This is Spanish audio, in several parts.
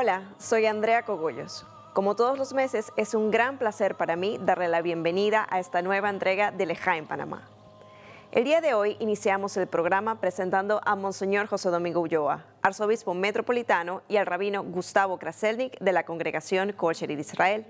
Hola, soy Andrea Cogollos. Como todos los meses, es un gran placer para mí darle la bienvenida a esta nueva entrega de Lejá en Panamá. El día de hoy iniciamos el programa presentando a Monseñor José Domingo Ulloa, arzobispo metropolitano, y al rabino Gustavo Kraselnik de la congregación Kosher de Israel,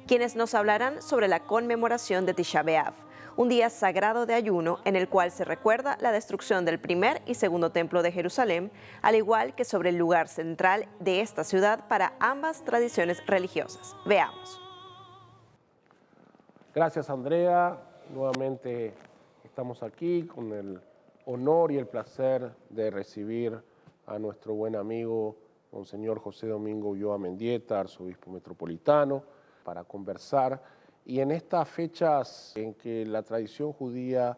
quienes nos hablarán sobre la conmemoración de Tisha B'Av, un día sagrado de ayuno en el cual se recuerda la destrucción del primer y segundo templo de Jerusalén, al igual que sobre el lugar central de esta ciudad para ambas tradiciones religiosas. Veamos. Gracias, Andrea. Nuevamente estamos aquí con el honor y el placer de recibir a nuestro buen amigo Monseñor José Domingo Ulloa Mendieta, arzobispo metropolitano, para conversar. Y en estas fechas en que la tradición judía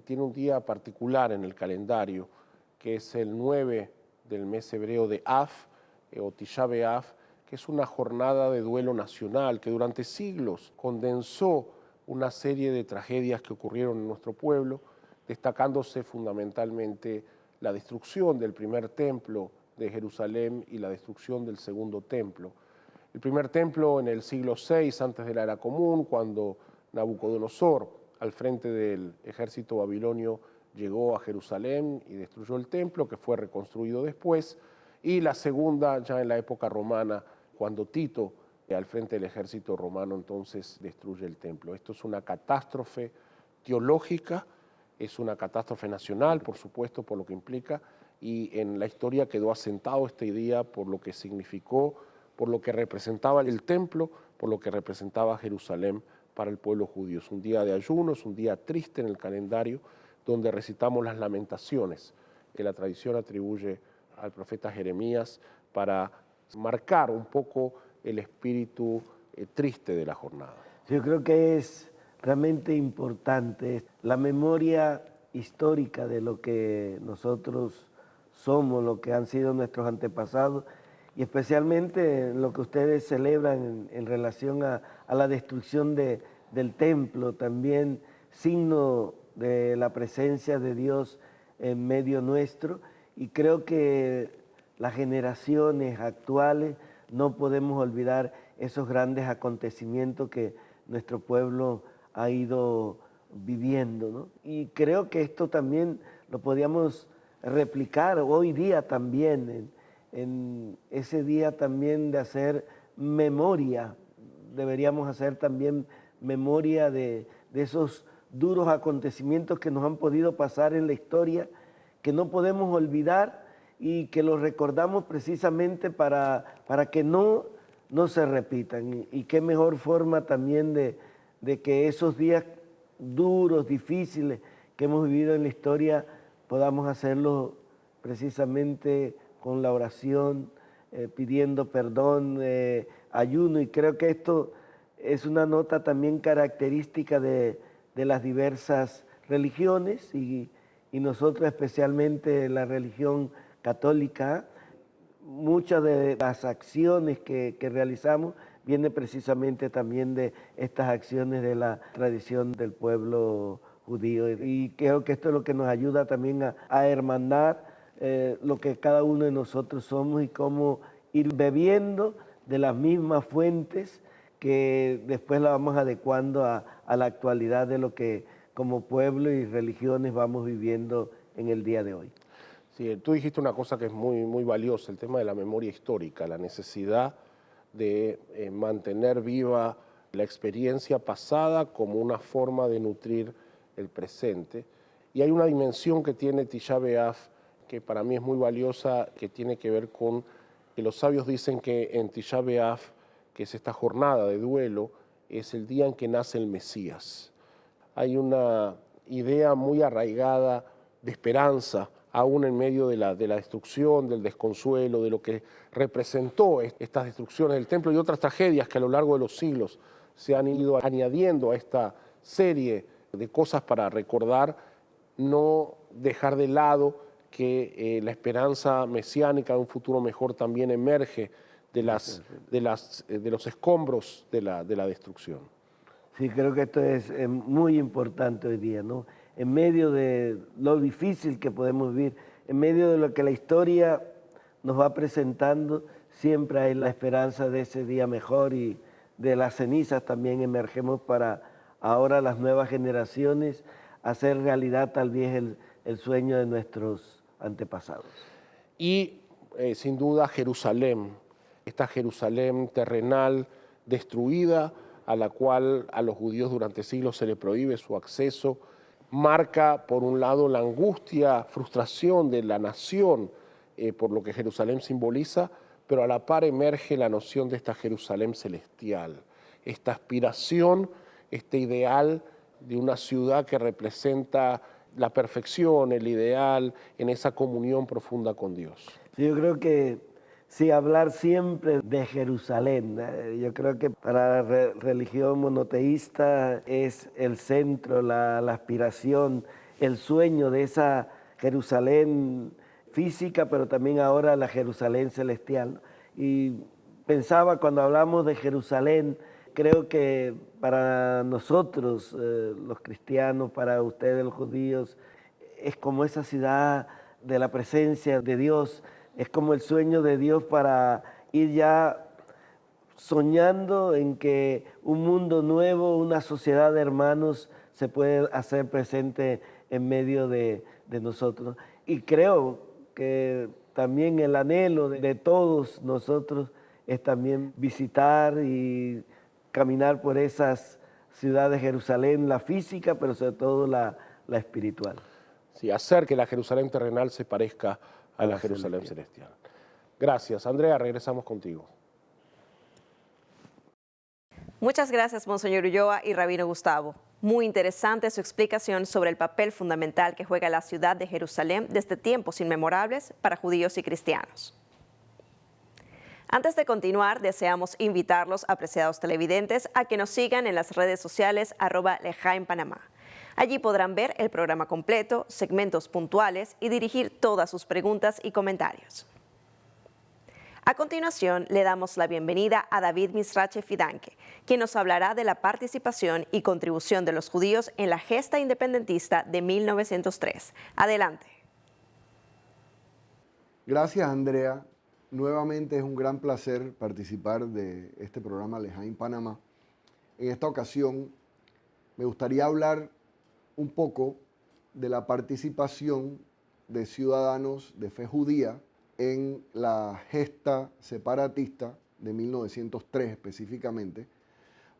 tiene un día particular en el calendario, que es el 9 del mes hebreo de Av, o Tisha B'Av, que es una jornada de duelo nacional que durante siglos condensó una serie de tragedias que ocurrieron en nuestro pueblo, destacándose fundamentalmente la destrucción del primer templo de Jerusalén y la destrucción del segundo templo. El primer templo en el siglo VI, antes de la era común, cuando Nabucodonosor, al frente del ejército babilonio, llegó a Jerusalén y destruyó el templo, que fue reconstruido después, y la segunda ya en la época romana, cuando Tito, al frente del ejército romano, entonces destruye el templo. Esto es una catástrofe teológica, es una catástrofe nacional, por supuesto, por lo que implica, y en la historia quedó asentado este día por lo que significó, por lo que representaba el templo, por lo que representaba Jerusalén para el pueblo judío. Es un día de ayuno, es un día triste en el calendario, donde recitamos las lamentaciones que la tradición atribuye al profeta Jeremías para marcar un poco el espíritu triste de la jornada. Yo creo que es realmente importante la memoria histórica de lo que nosotros somos, lo que han sido nuestros antepasados, y especialmente lo que ustedes celebran en relación a la destrucción del templo, también signo de la presencia de Dios en medio nuestro, y creo que las generaciones actuales no podemos olvidar esos grandes acontecimientos que nuestro pueblo ha ido viviendo, ¿no? Y creo que esto también lo podíamos replicar hoy día también, en ese día también de hacer memoria. Deberíamos hacer también memoria de esos duros acontecimientos que nos han podido pasar en la historia, que no podemos olvidar y que los recordamos precisamente para que no se repitan. Y qué mejor forma también de que esos días duros, difíciles que hemos vivido en la historia, podamos hacerlo precisamente con la oración, pidiendo perdón, ayuno, y creo que esto es una nota también característica de las diversas religiones y nosotros especialmente la religión católica. Muchas de las acciones que realizamos vienen precisamente también de estas acciones de la tradición del pueblo judío, y creo que esto es lo que nos ayuda también a hermanar lo que cada uno de nosotros somos y cómo ir bebiendo de las mismas fuentes que después la vamos adecuando a la actualidad de lo que como pueblo y religiones vamos viviendo en el día de hoy. Sí, tú dijiste una cosa que es muy valiosa, el tema de la memoria histórica, la necesidad de mantener viva la experiencia pasada como una forma de nutrir el presente. Y hay una dimensión que tiene Tisha B'Av que para mí es muy valiosa, que tiene que ver con que los sabios dicen que en Tisha B'Av, que es esta jornada de duelo, es el día en que nace el Mesías. Hay una idea muy arraigada de esperanza, aún en medio de la destrucción, del desconsuelo, de lo que representó estas destrucciones del templo y otras tragedias que a lo largo de los siglos se han ido añadiendo a esta serie de cosas para recordar, no dejar de lado que la esperanza mesiánica de un futuro mejor también emerge de los escombros de la destrucción. Sí, creo que esto es muy importante hoy día, ¿no? En medio de lo difícil que podemos vivir, en medio de lo que la historia nos va presentando, siempre hay la esperanza de ese día mejor y de las cenizas también emergemos para ahora las nuevas generaciones hacer realidad tal vez el sueño de nuestros antepasados. Y sin duda Jerusalén, esta Jerusalén terrenal destruida a la cual a los judíos durante siglos se le prohíbe su acceso, marca por un lado la angustia, frustración de la nación por lo que Jerusalén simboliza, pero a la par emerge la noción de esta Jerusalén celestial, esta aspiración, este ideal de una ciudad que representa la perfección, el ideal en esa comunión profunda con Dios. Yo creo que sí, hablar siempre de Jerusalén, yo creo que para la religión monoteísta es el centro, la aspiración, el sueño de esa Jerusalén física, pero también ahora la Jerusalén celestial. Y pensaba cuando hablamos de Jerusalén, creo que para nosotros, los cristianos, para ustedes los judíos, es como esa ciudad de la presencia de Dios, es como el sueño de Dios para ir ya soñando en que un mundo nuevo, una sociedad de hermanos se puede hacer presente en medio de nosotros. Y creo que también el anhelo de todos nosotros es también visitar y caminar por esas ciudades de Jerusalén, la física, pero sobre todo la espiritual. Sí, hacer que la Jerusalén terrenal se parezca a la Jerusalén celestial. Gracias. Andrea, regresamos contigo. Muchas gracias, Monseñor Ulloa y Rabino Gustavo. Muy interesante su explicación sobre el papel fundamental que juega la ciudad de Jerusalén desde tiempos inmemorables para judíos y cristianos. Antes de continuar, deseamos invitarlos, apreciados televidentes, a que nos sigan en las redes sociales @lejaenpanamá. Allí podrán ver el programa completo, segmentos puntuales y dirigir todas sus preguntas y comentarios. A continuación, le damos la bienvenida a David Misrache Fidanque, quien nos hablará de la participación y contribución de los judíos en la gesta independentista de 1903. Adelante. Gracias, Andrea. Nuevamente es un gran placer participar de este programa Lejain Panamá. En esta ocasión me gustaría hablar un poco de la participación de ciudadanos de fe judía en la gesta separatista de 1903 específicamente.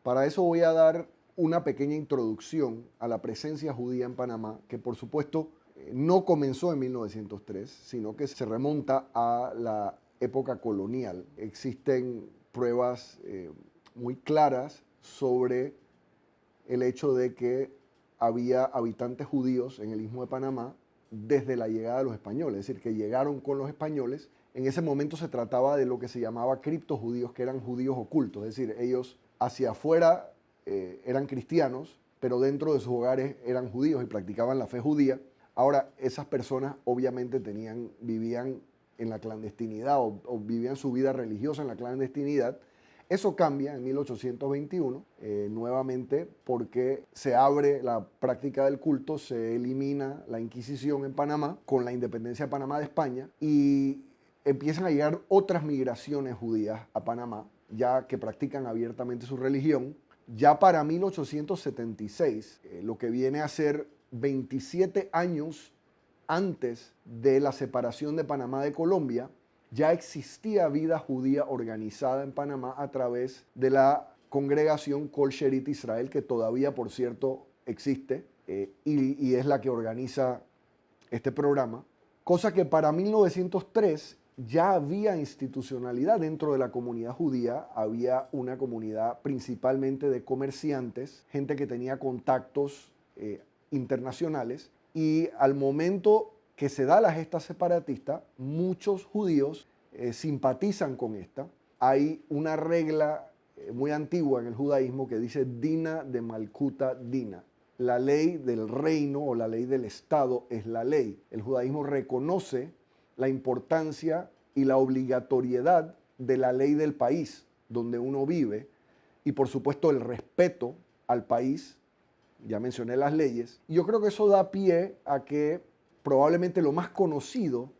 Para eso voy a dar una pequeña introducción a la presencia judía en Panamá, que por supuesto no comenzó en 1903, sino que se remonta a la época colonial. Existen pruebas muy claras sobre el hecho de que había habitantes judíos en el Istmo de Panamá desde la llegada de los españoles, es decir, que llegaron con los españoles. En ese momento se trataba de lo que se llamaba criptojudíos, que eran judíos ocultos, es decir, ellos hacia afuera eran cristianos, pero dentro de sus hogares eran judíos y practicaban la fe judía. Ahora, esas personas obviamente vivían en la clandestinidad o vivían su vida religiosa en la clandestinidad. Eso cambia en 1821, nuevamente porque se abre la práctica del culto, se elimina la Inquisición en Panamá con la independencia de Panamá de España y empiezan a llegar otras migraciones judías a Panamá, ya que practican abiertamente su religión. Ya para 1876, lo que viene a ser 27 años antes de la separación de Panamá de Colombia, ya existía vida judía organizada en Panamá a través de la congregación Kol Sherit Israel, que todavía, por cierto, existe y es la que organiza este programa, cosa que para 1903 ya había institucionalidad dentro de la comunidad judía, había una comunidad principalmente de comerciantes, gente que tenía contactos internacionales, y al momento que se da la gesta separatista, muchos judíos simpatizan con esta. Hay una regla muy antigua en el judaísmo que dice Dina de Malkuta Dina. La ley del reino o la ley del Estado es la ley. El judaísmo reconoce la importancia y la obligatoriedad de la ley del país donde uno vive y por supuesto el respeto al país. Ya mencioné las leyes. Y yo creo que eso da pie a que probablemente lo más conocido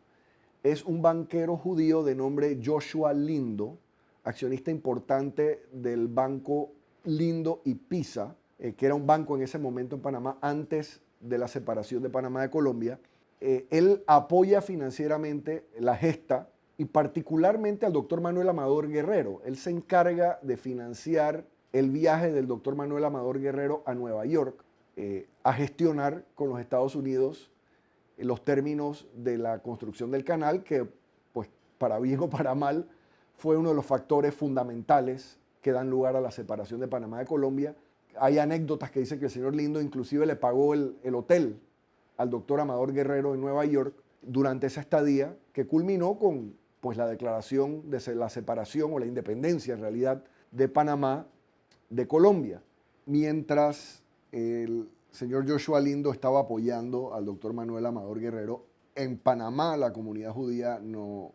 es un banquero judío de nombre Joshua Lindo, accionista importante del banco Lindo y Pisa, que era un banco en ese momento en Panamá antes de la separación de Panamá de Colombia. Él apoya financieramente la gesta y particularmente al doctor Manuel Amador Guerrero. Él se encarga de financiar el viaje del doctor Manuel Amador Guerrero a Nueva York a gestionar con los Estados Unidos los términos de la construcción del canal, que pues para bien o para mal fue uno de los factores fundamentales que dan lugar a la separación de Panamá de Colombia. Hay anécdotas que dicen que el señor Lindo inclusive le pagó el hotel al doctor Amador Guerrero en Nueva York durante esa estadía, que culminó con pues, la declaración de la separación o la independencia en realidad de Panamá de Colombia. Mientras el señor Joshua Lindo estaba apoyando al doctor Manuel Amador Guerrero, en Panamá la comunidad judía no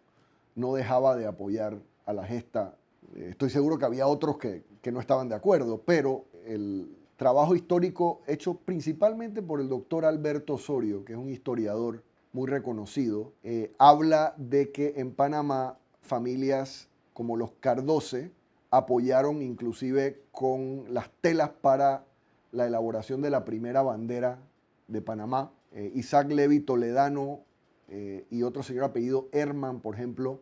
dejaba de apoyar a la gesta. Estoy seguro que había otros que no estaban de acuerdo, pero el trabajo histórico hecho principalmente por el doctor Alberto Osorio, que es un historiador muy reconocido, habla de que en Panamá familias como los Cardoce apoyaron inclusive con las telas para la elaboración de la primera bandera de Panamá. Isaac Levi Toledano y otro señor apellido Herman, por ejemplo,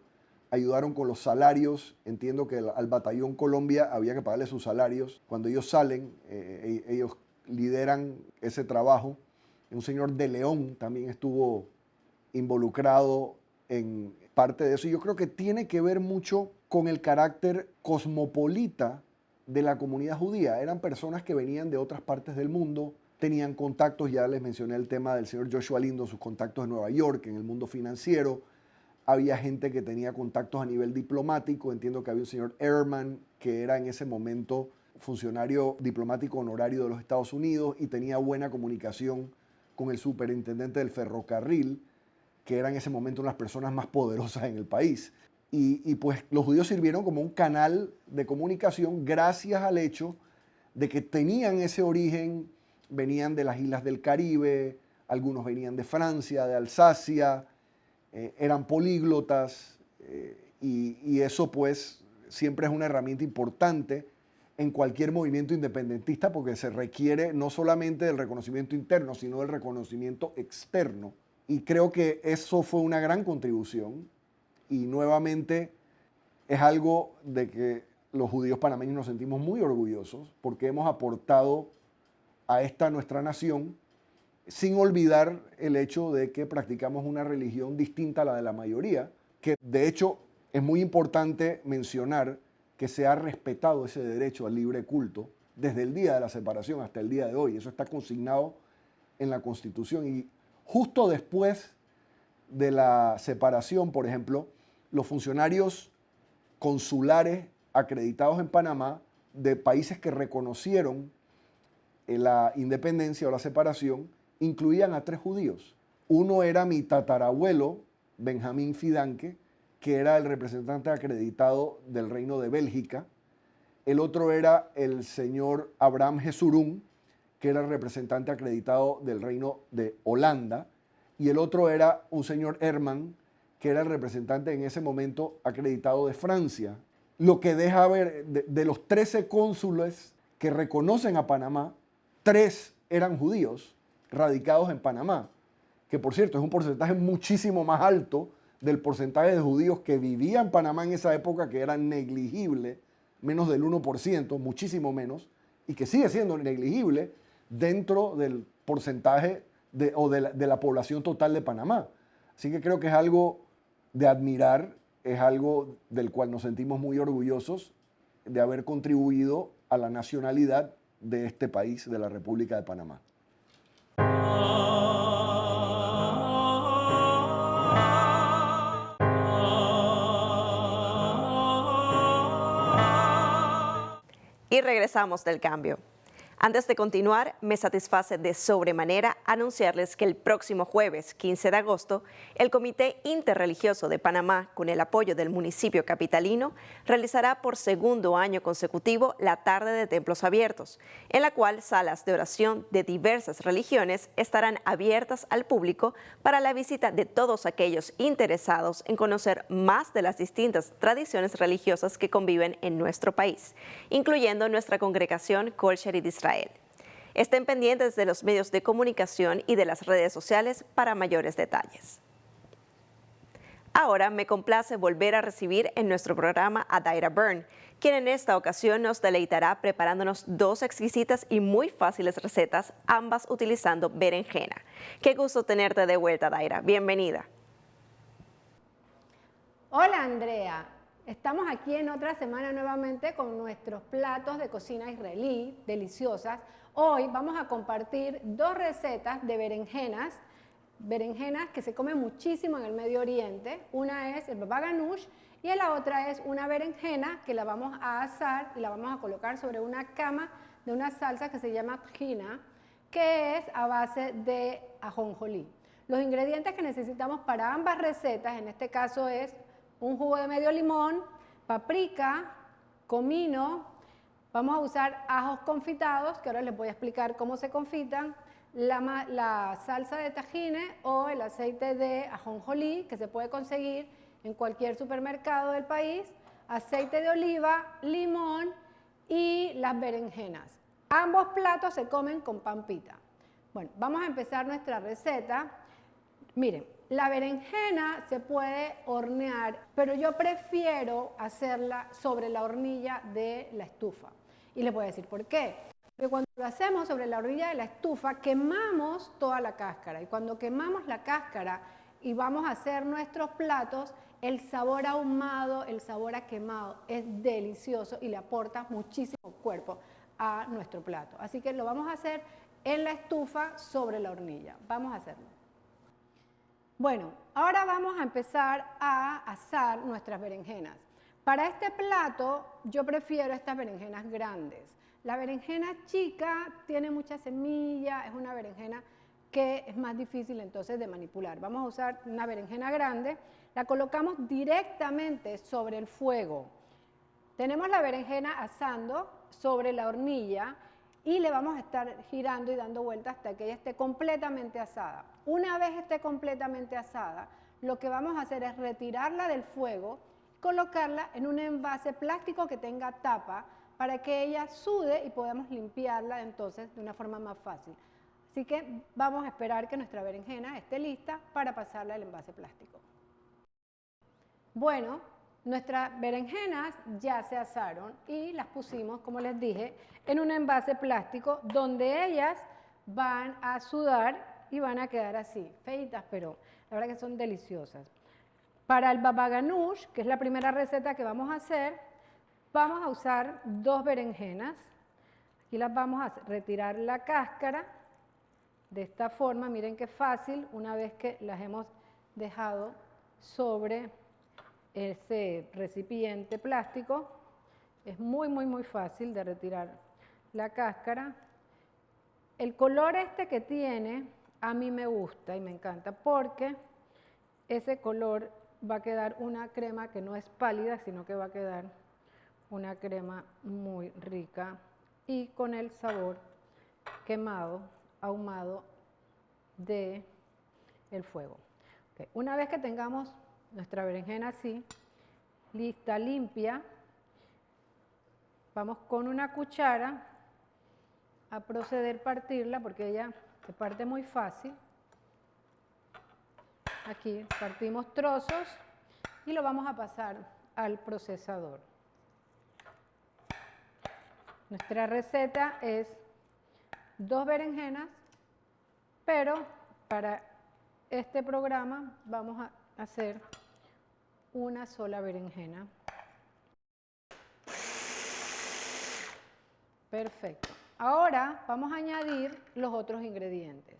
ayudaron con los salarios. Entiendo que al Batallón Colombia había que pagarle sus salarios. Cuando ellos salen, ellos lideran ese trabajo. Un señor de León también estuvo involucrado en parte de eso. Y yo creo que tiene que ver mucho con el carácter cosmopolita de la comunidad judía. Eran personas que venían de otras partes del mundo, tenían contactos, ya les mencioné el tema del señor Joshua Lindo, sus contactos en Nueva York, en el mundo financiero. Había gente que tenía contactos a nivel diplomático. Entiendo que había un señor Ehrman, que era en ese momento funcionario diplomático honorario de los Estados Unidos y tenía buena comunicación con el superintendente del ferrocarril, que era en ese momento una de las personas más poderosas en el país. Y pues los judíos sirvieron como un canal de comunicación gracias al hecho de que tenían ese origen, venían de las islas del Caribe, algunos venían de Francia, de Alsacia, eran políglotas y eso pues siempre es una herramienta importante en cualquier movimiento independentista porque se requiere no solamente del reconocimiento interno, sino del reconocimiento externo. Y creo que eso fue una gran contribución y nuevamente es algo de que los judíos panameños nos sentimos muy orgullosos porque hemos aportado a esta nuestra nación sin olvidar el hecho de que practicamos una religión distinta a la de la mayoría, que de hecho es muy importante mencionar que se ha respetado ese derecho al libre culto desde el día de la separación hasta el día de hoy. Eso está consignado en la Constitución y justo después de la separación, por ejemplo, los funcionarios consulares acreditados en Panamá de países que reconocieron la independencia o la separación incluían a 3 judíos. Uno era mi tatarabuelo, Benjamín Fidanque, que era el representante acreditado del Reino de Bélgica. El otro era el señor Abraham Jesurún, que era el representante acreditado del Reino de Holanda. Y el otro era un señor Herman, que era el representante en ese momento acreditado de Francia. Lo que deja ver, de los 13 cónsules que reconocen a Panamá, 3 eran judíos radicados en Panamá, que por cierto es un porcentaje muchísimo más alto del porcentaje de judíos que vivían en Panamá en esa época, que era negligible, menos del 1%, muchísimo menos, y que sigue siendo negligible dentro del porcentaje de la población total de Panamá. Así que creo que es algo de admirar, es algo del cual nos sentimos muy orgullosos de haber contribuido a la nacionalidad de este país, de la República de Panamá. Y regresamos del cambio. Antes de continuar, me satisface de sobremanera anunciarles que el próximo jueves 15 de agosto, el Comité Interreligioso de Panamá, con el apoyo del municipio capitalino, realizará por segundo año consecutivo la Tarde de Templos Abiertos, en la cual salas de oración de diversas religiones estarán abiertas al público para la visita de todos aquellos interesados en conocer más de las distintas tradiciones religiosas que conviven en nuestro país, incluyendo nuestra congregación Kol Sharit Israel. Estén pendientes de los medios de comunicación y de las redes sociales para mayores detalles. Ahora me complace volver a recibir en nuestro programa a Daira Byrne, quien en esta ocasión nos deleitará preparándonos dos exquisitas y muy fáciles recetas, ambas utilizando berenjena. Qué gusto tenerte de vuelta, Daira. Bienvenida. Hola, Andrea. Estamos aquí en otra semana nuevamente con nuestros platos de cocina israelí, deliciosas. Hoy vamos a compartir dos recetas de berenjenas que se comen muchísimo en el Medio Oriente. Una es el baba ganoush y la otra es una berenjena que la vamos a asar y la vamos a colocar sobre una cama de una salsa que se llama tahina, que es a base de ajonjolí. Los ingredientes que necesitamos para ambas recetas, en este caso es un jugo de medio limón, paprika, comino, vamos a usar ajos confitados, que ahora les voy a explicar cómo se confitan, la salsa de tahine o el aceite de ajonjolí, que se puede conseguir en cualquier supermercado del país, aceite de oliva, limón y las berenjenas. Ambos platos se comen con pan pita. Bueno, vamos a empezar nuestra receta. Miren, la berenjena se puede hornear, pero yo prefiero hacerla sobre la hornilla de la estufa. Y les voy a decir por qué. Porque cuando lo hacemos sobre la hornilla de la estufa, quemamos toda la cáscara. Y cuando quemamos la cáscara y vamos a hacer nuestros platos, el sabor ahumado, el sabor a quemado es delicioso y le aporta muchísimo cuerpo a nuestro plato. Así que lo vamos a hacer en la estufa sobre la hornilla. Vamos a hacerlo. Bueno, ahora vamos a empezar a asar nuestras berenjenas. Para este plato yo prefiero estas berenjenas grandes. La berenjena chica tiene mucha semilla, es una berenjena que es más difícil entonces de manipular. Vamos a usar una berenjena grande, la colocamos directamente sobre el fuego. Tenemos la berenjena asando sobre la hornilla y le vamos a estar girando y dando vueltas hasta que ella esté completamente asada. Una vez esté completamente asada, lo que vamos a hacer es retirarla del fuego, colocarla en un envase plástico que tenga tapa para que ella sude y podamos limpiarla entonces de una forma más fácil. Así que vamos a esperar que nuestra berenjena esté lista para pasarla al envase plástico. Bueno, nuestras berenjenas ya se asaron y las pusimos, como les dije, en un envase plástico donde ellas van a sudar y van a quedar así, feitas, pero la verdad que son deliciosas. Para el baba ganoush, que es la primera receta que vamos a hacer, vamos a usar dos berenjenas. Aquí las vamos a retirar la cáscara de esta forma. Miren qué fácil, una vez que las hemos dejado sobre ese recipiente plástico, es muy fácil de retirar la cáscara. El color este que tiene a mí me gusta y me encanta porque ese color va a quedar una crema que no es pálida, sino que va a quedar una crema muy rica y con el sabor quemado, ahumado del fuego. Okay. Una vez que tengamos nuestra berenjena así, lista, limpia, vamos con una cuchara a proceder a partirla porque ella se parte muy fácil. Aquí partimos trozos y lo vamos a pasar al procesador. Nuestra receta es dos berenjenas, pero para este programa vamos a hacer una sola berenjena. Perfecto. Ahora vamos a añadir los otros ingredientes.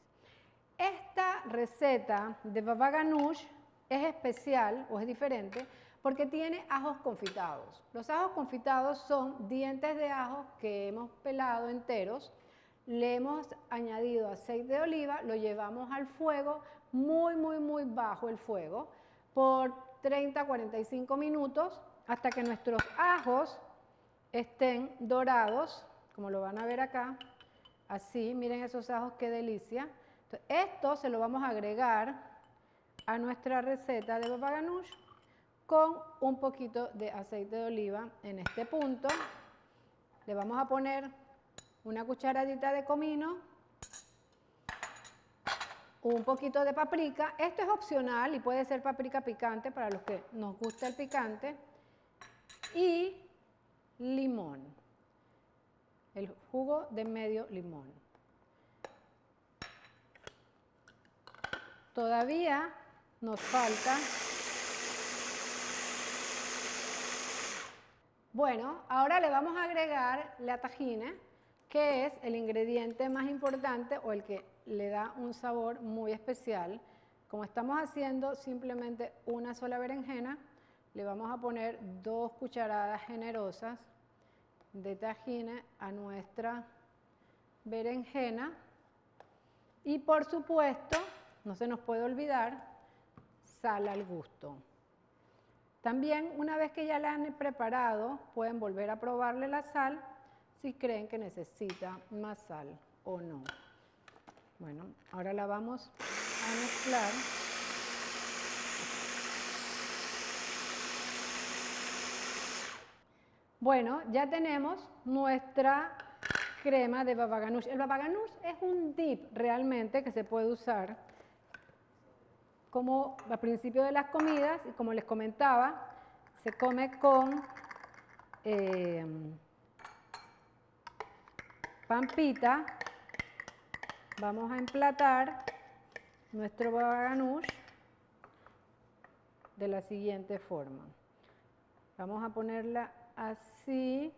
Esta receta de baba ganoush es especial o es diferente porque tiene ajos confitados. Los ajos confitados son dientes de ajo que hemos pelado enteros, le hemos añadido aceite de oliva, lo llevamos al fuego, muy bajo el fuego, por 30 a 45 minutos, hasta que nuestros ajos estén dorados, como lo van a ver acá, así, miren esos ajos, qué delicia. Entonces, esto se lo vamos a agregar a nuestra receta de baba ganoush con un poquito de aceite de oliva en este punto. Le vamos a poner una cucharadita de comino, un poquito de paprika. Esto es opcional y puede ser paprika picante para los que nos gusta el picante. Y limón, el jugo de medio limón. Todavía nos falta. Bueno, ahora le vamos a agregar la tahina, que es el ingrediente más importante o el que le da un sabor muy especial. Como estamos haciendo simplemente una sola berenjena, le vamos a poner 2 cucharadas generosas de tahina a nuestra berenjena. Y por supuesto, no se nos puede olvidar, sal al gusto. También, una vez que ya la han preparado, pueden volver a probarle la sal si creen que necesita más sal o no. Bueno, ahora la vamos a mezclar. Bueno, ya tenemos nuestra crema de baba ganoush. El baba ganoush es un dip realmente que se puede usar como al principio de las comidas, y como les comentaba, se come con pampita. Vamos a emplatar nuestro baba ganoush de la siguiente forma. Vamos a ponerla así.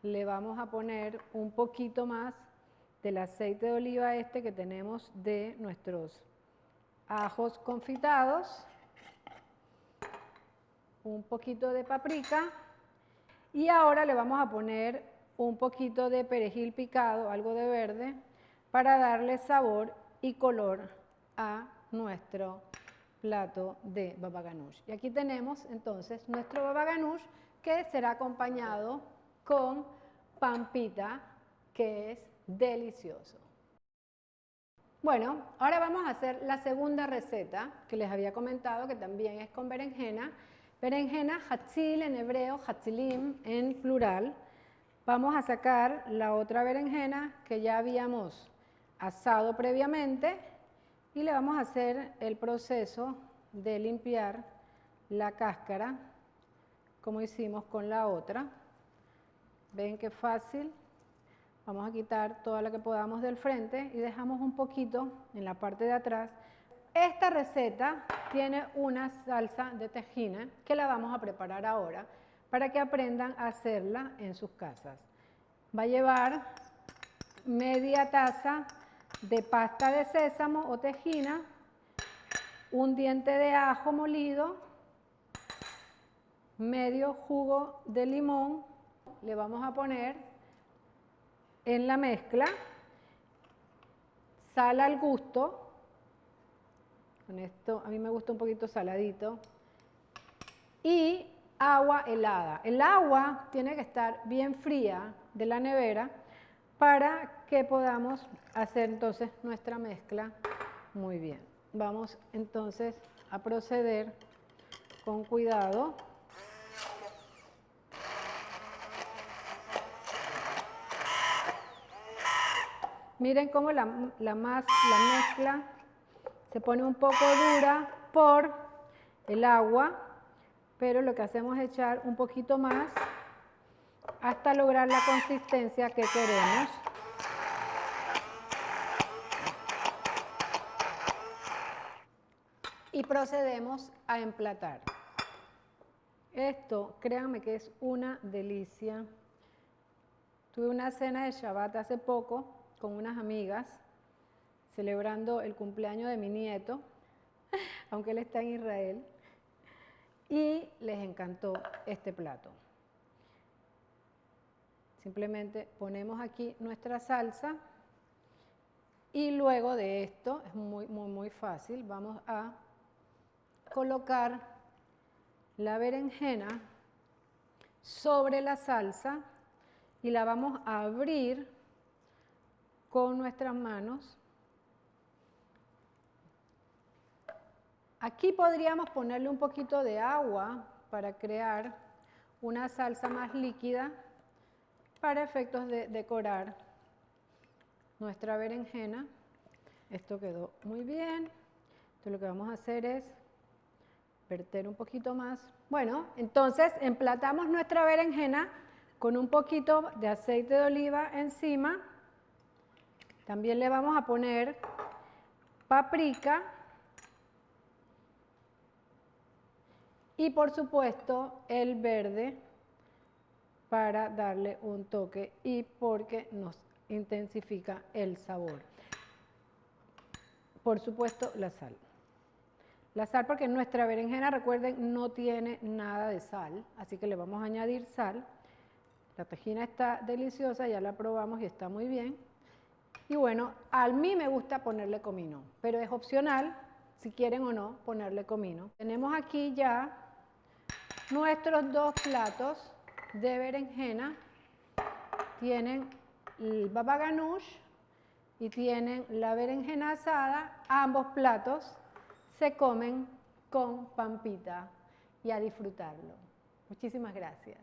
Le vamos a poner un poquito más del aceite de oliva que tenemos de nuestros ajos confitados, un poquito de paprika y ahora le vamos a poner un poquito de perejil picado, algo de verde, para darle sabor y color a nuestro plato de baba ganoush. Y aquí tenemos entonces nuestro baba ganoush, que será acompañado con pampita, que es delicioso. Bueno, ahora vamos a hacer la segunda receta que les había comentado, que también es con berenjena. Berenjena hatzil en hebreo, hatzilim en plural. Vamos a sacar la otra berenjena que ya habíamos asado previamente y le vamos a hacer el proceso de limpiar la cáscara como hicimos con la otra. ¿Ven qué fácil? Vamos a quitar toda la que podamos del frente y dejamos un poquito en la parte de atrás. Esta receta tiene una salsa de tahina que la vamos a preparar ahora para que aprendan a hacerla en sus casas. Va a llevar media taza de pasta de sésamo o tahina, un diente de ajo molido, medio jugo de limón. Le vamos a poner en la mezcla sal al gusto. Con esto a mí me gusta un poquito saladito. Y agua helada. El agua tiene que estar bien fría de la nevera para que podamos hacer entonces nuestra mezcla muy bien. Vamos entonces a proceder con cuidado. Miren cómo la mezcla se pone un poco dura por el agua, pero lo que hacemos es echar un poquito más hasta lograr la consistencia que queremos. Y procedemos a emplatar. Esto, créanme que es una delicia. Tuve una cena de Shabbat hace poco con unas amigas, celebrando el cumpleaños de mi nieto, aunque él está en Israel, y les encantó este plato. Simplemente ponemos aquí nuestra salsa y luego de esto, es muy fácil, vamos a colocar la berenjena sobre la salsa y la vamos a abrir con nuestras manos. Aquí podríamos ponerle un poquito de agua para crear una salsa más líquida para efectos de decorar nuestra berenjena. Esto quedó muy bien. Entonces lo que vamos a hacer es verter un poquito más. Bueno, entonces emplatamos nuestra berenjena con un poquito de aceite de oliva encima. También le vamos a poner paprika y por supuesto el verde para darle un toque y porque nos intensifica el sabor. Por supuesto la sal. La sal porque nuestra berenjena, recuerden, no tiene nada de sal, así que le vamos a añadir sal. La tajina está deliciosa, ya la probamos y está muy bien. Y bueno, a mí me gusta ponerle comino, pero es opcional si quieren o no ponerle comino. Tenemos aquí ya nuestros dos platos de berenjena. Tienen el baba ganoush y tienen la berenjena asada. Ambos platos se comen con pampita y a disfrutarlo. Muchísimas gracias.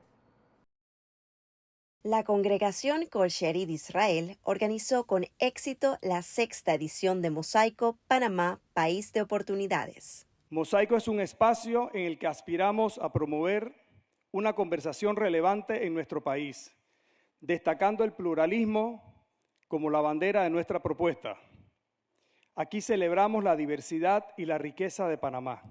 La Congregación Kol Sherid Israel organizó con éxito la 6ª edición de Mosaico Panamá, País de Oportunidades. Mosaico es un espacio en el que aspiramos a promover una conversación relevante en nuestro país, destacando el pluralismo como la bandera de nuestra propuesta. Aquí celebramos la diversidad y la riqueza de Panamá,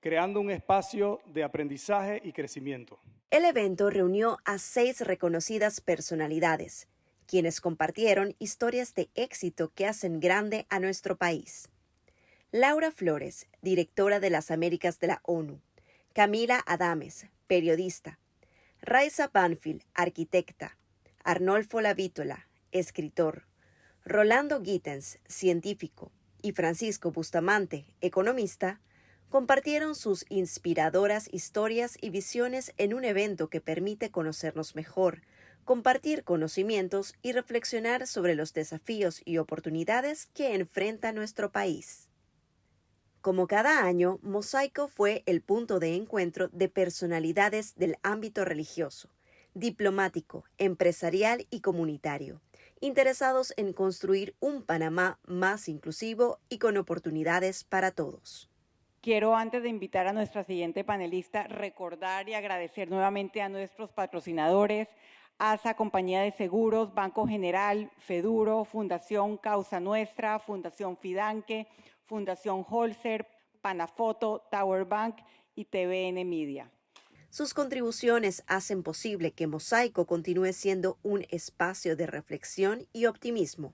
creando un espacio de aprendizaje y crecimiento. El evento reunió a 6 reconocidas personalidades, quienes compartieron historias de éxito que hacen grande a nuestro país. Laura Flores, directora de las Américas de la ONU. Camila Adames, periodista. Raiza Banfield, arquitecta. Arnolfo Lavítola, escritor. Rolando Gittens, científico. Y Francisco Bustamante, economista, compartieron sus inspiradoras historias y visiones en un evento que permite conocernos mejor, compartir conocimientos y reflexionar sobre los desafíos y oportunidades que enfrenta nuestro país. Como cada año, Mosaico fue el punto de encuentro de personalidades del ámbito religioso, diplomático, empresarial y comunitario, interesados en construir un Panamá más inclusivo y con oportunidades para todos. Quiero, antes de invitar a nuestra siguiente panelista, recordar y agradecer nuevamente a nuestros patrocinadores, ASA, Compañía de Seguros, Banco General, Feduro, Fundación Causa Nuestra, Fundación Fidanque, Fundación Holzer, Panafoto, Tower Bank y TVN Media. Sus contribuciones hacen posible que Mosaico continúe siendo un espacio de reflexión y optimismo.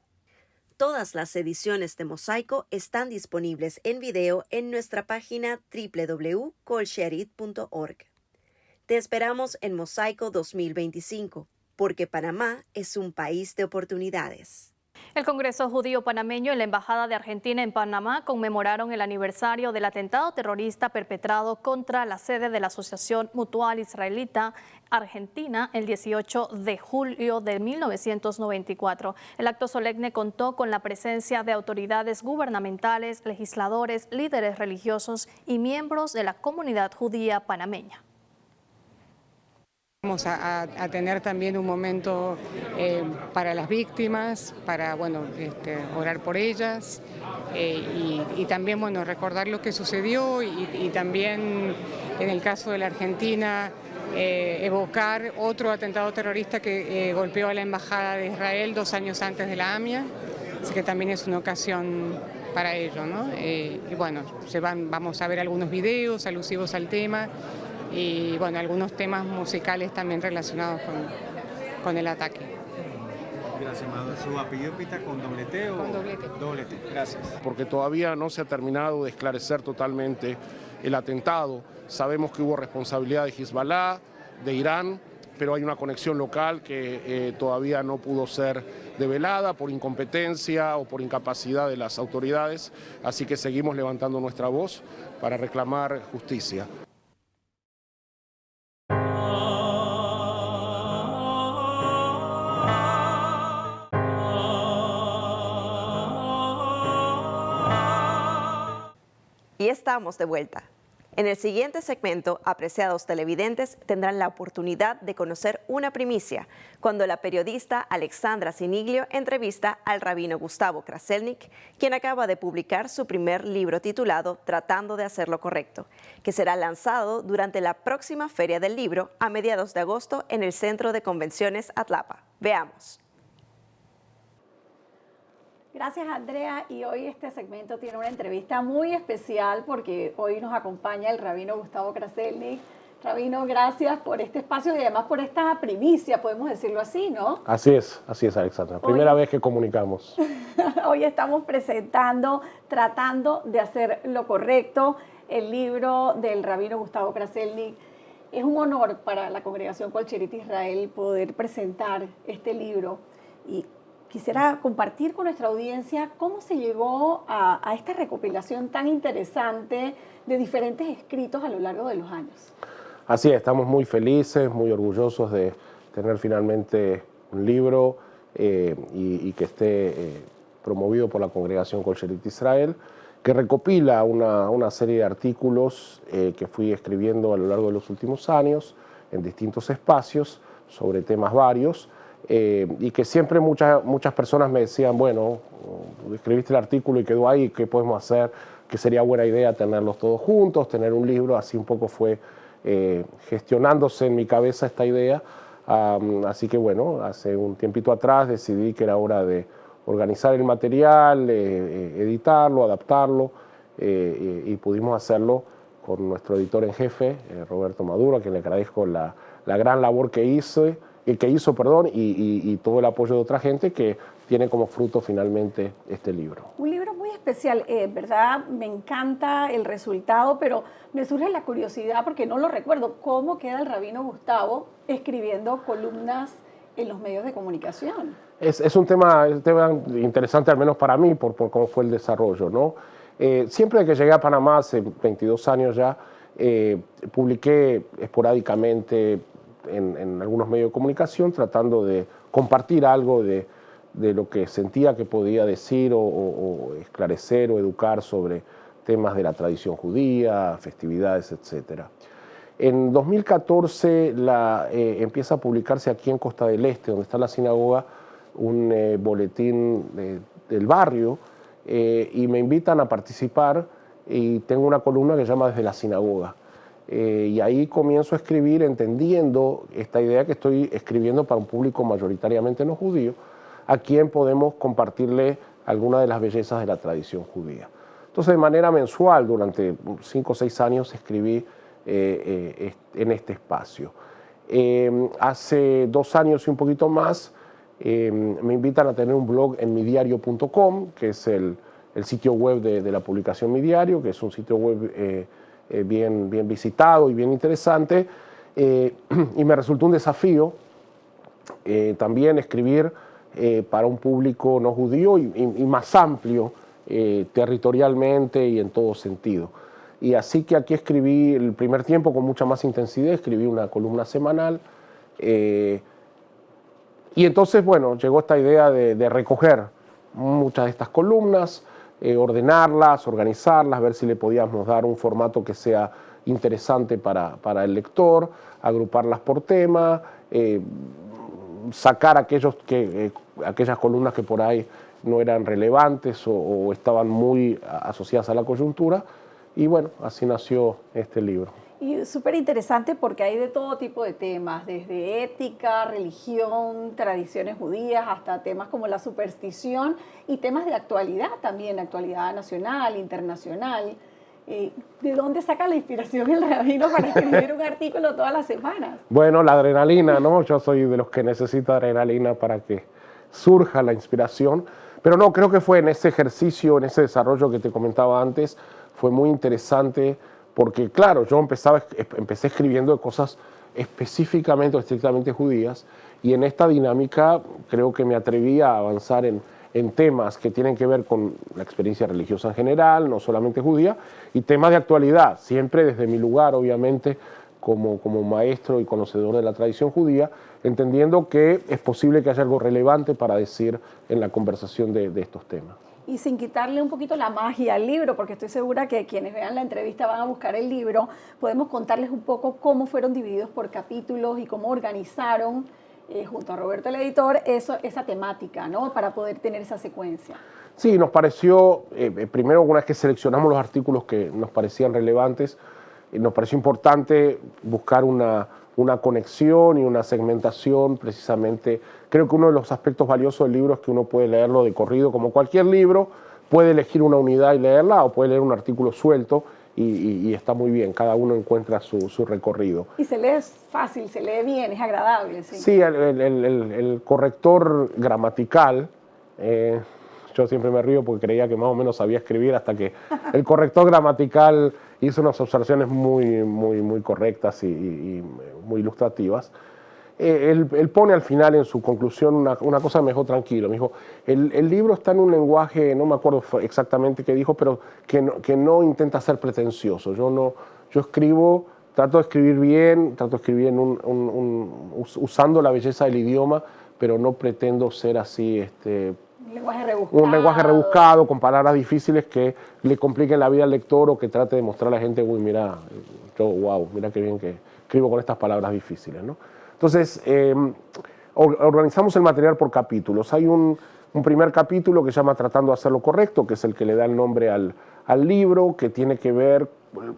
Todas las ediciones de Mosaico están disponibles en video en nuestra página www.kolsherid.org. Te esperamos en Mosaico 2025, porque Panamá es un país de oportunidades. El Congreso Judío Panameño y la Embajada de Argentina en Panamá conmemoraron el aniversario del atentado terrorista perpetrado contra la sede de la Asociación Mutual Israelita Argentina el 18 de julio de 1994. El acto solemne contó con la presencia de autoridades gubernamentales, legisladores, líderes religiosos y miembros de la comunidad judía panameña. Vamos a tener también un momento para las víctimas, para orar por ellas y también recordar lo que sucedió y también en el caso de la Argentina evocar otro atentado terrorista que golpeó a la Embajada de Israel 2 años antes de la AMIA, así que también es una ocasión para ello, ¿no? Vamos a ver algunos videos alusivos al tema. Y algunos temas musicales también relacionados con el ataque. Gracias, Amado. ¿Su apellido pita con doble T o...? Con doble T. Doble T, gracias. Porque todavía no se ha terminado de esclarecer totalmente el atentado. Sabemos que hubo responsabilidad de Hezbollah, de Irán, pero hay una conexión local que todavía no pudo ser develada por incompetencia o por incapacidad de las autoridades, así que seguimos levantando nuestra voz para reclamar justicia. Y estamos de vuelta. En el siguiente segmento, apreciados televidentes tendrán la oportunidad de conocer una primicia cuando la periodista Alexandra Siniglio entrevista al rabino Gustavo Kraselnik, quien acaba de publicar su primer libro titulado Tratando de hacer lo correcto, que será lanzado durante la próxima Feria del Libro a mediados de agosto en el Centro de Convenciones Atlapa. Veamos. Gracias, Andrea, y hoy este segmento tiene una entrevista muy especial porque hoy nos acompaña el rabino Gustavo Kraselnik. Rabino, gracias por este espacio y además por esta primicia, podemos decirlo así, ¿no? Así es, Alexandra. Primera vez que comunicamos. Hoy estamos presentando, tratando de hacer lo correcto, el libro del rabino Gustavo Kraselnik. Es un honor para la Congregación Kol Sherit Israel poder presentar este libro y quisiera compartir con nuestra audiencia cómo se llegó a esta recopilación tan interesante de diferentes escritos a lo largo de los años. Así es, estamos muy felices, muy orgullosos de tener finalmente un libro y que esté promovido por la Congregación Kol Sherit Israel, que recopila una serie de artículos que fui escribiendo a lo largo de los últimos años en distintos espacios sobre temas varios. Y que siempre muchas personas me decían, bueno, escribiste el artículo y quedó ahí, ¿qué podemos hacer? Que sería buena idea tenerlos todos juntos, tener un libro, así un poco fue gestionándose en mi cabeza esta idea. Así que bueno, hace un tiempito atrás decidí que era hora de organizar el material, editarlo, adaptarlo, y pudimos hacerlo con nuestro editor en jefe, Roberto Maduro, a quien le agradezco la gran labor que hizo, y todo el apoyo de otra gente que tiene como fruto finalmente este libro. Un libro muy especial, ¿verdad? Me encanta el resultado, pero me surge la curiosidad porque no lo recuerdo. ¿Cómo queda el rabino Gustavo escribiendo columnas en los medios de comunicación? Es un tema interesante, al menos para mí, por cómo fue el desarrollo, ¿no? Siempre que llegué a Panamá, hace 22 años ya, publiqué esporádicamente en algunos medios de comunicación, tratando de compartir algo de lo que sentía que podía decir o esclarecer o educar sobre temas de la tradición judía, festividades, etc. En 2014 empieza a publicarse aquí en Costa del Este, donde está la sinagoga, un boletín del barrio, y me invitan a participar y tengo una columna que se llama Desde la Sinagoga. Y ahí comienzo a escribir entendiendo esta idea que estoy escribiendo para un público mayoritariamente no judío, a quien podemos compartirle algunas de las bellezas de la tradición judía. Entonces, de manera mensual, durante 5 o 6 años, escribí en este espacio. Hace 2 años y un poquito más, me invitan a tener un blog en midiario.com, que es el sitio web de la publicación Mi Diario, que es un sitio web bien visitado y bien interesante, y me resultó un desafío también escribir para un público no judío y más amplio territorialmente y en todo sentido. Y así que aquí escribí el primer tiempo con mucha más intensidad, escribí una columna semanal, y entonces, bueno, llegó esta idea de recoger muchas de estas columnas, ordenarlas, organizarlas, ver si le podíamos dar un formato que sea interesante para el lector, agruparlas por tema, sacar aquellas columnas que por ahí no eran relevantes o estaban muy asociadas a la coyuntura, y bueno, así nació este libro. Y súper interesante porque hay de todo tipo de temas, desde ética, religión, tradiciones judías, hasta temas como la superstición y temas de actualidad también, actualidad nacional, internacional. ¿De dónde saca la inspiración el rabino para escribir un artículo todas las semanas? Bueno, la adrenalina, ¿no? Yo soy de los que necesita adrenalina para que surja la inspiración. Pero no, creo que fue en ese ejercicio, en ese desarrollo que te comentaba antes, fue muy interesante porque, claro, yo empecé escribiendo de cosas específicamente o estrictamente judías, y en esta dinámica creo que me atreví a avanzar en temas que tienen que ver con la experiencia religiosa en general, no solamente judía, y temas de actualidad, siempre desde mi lugar, obviamente, como maestro y conocedor de la tradición judía, entendiendo que es posible que haya algo relevante para decir en la conversación de estos temas. Y sin quitarle un poquito la magia al libro, porque estoy segura que quienes vean la entrevista van a buscar el libro, podemos contarles un poco cómo fueron divididos por capítulos y cómo organizaron, junto a Roberto el editor, esa temática, ¿no? Para poder tener esa secuencia. Sí, nos pareció, primero una vez que seleccionamos los artículos que nos parecían relevantes, nos pareció importante buscar una conexión y una segmentación precisamente. Creo que uno de los aspectos valiosos del libro es que uno puede leerlo de corrido, como cualquier libro, puede elegir una unidad y leerla, o puede leer un artículo suelto y está muy bien, cada uno encuentra su recorrido. Y se lee fácil, se lee bien, es agradable. Sí, sí, el corrector gramatical, yo siempre me río porque creía que más o menos sabía escribir hasta que el corrector gramatical hizo unas observaciones muy correctas y muy ilustrativas. Él pone al final en su conclusión una cosa que me dejó tranquilo. Me dijo, el libro está en un lenguaje, no me acuerdo exactamente qué dijo, pero que no intenta ser pretencioso. Yo escribo, trato de escribir bien, usando la belleza del idioma, pero no pretendo ser así, un lenguaje rebuscado, con palabras difíciles que le compliquen la vida al lector o que trate de mostrar a la gente, uy, mira, mira qué bien que escribo con estas palabras difíciles, ¿no? Entonces, organizamos el material por capítulos. Hay un primer capítulo que se llama Tratando de hacer lo correcto, que es el que le da el nombre al libro, que tiene que ver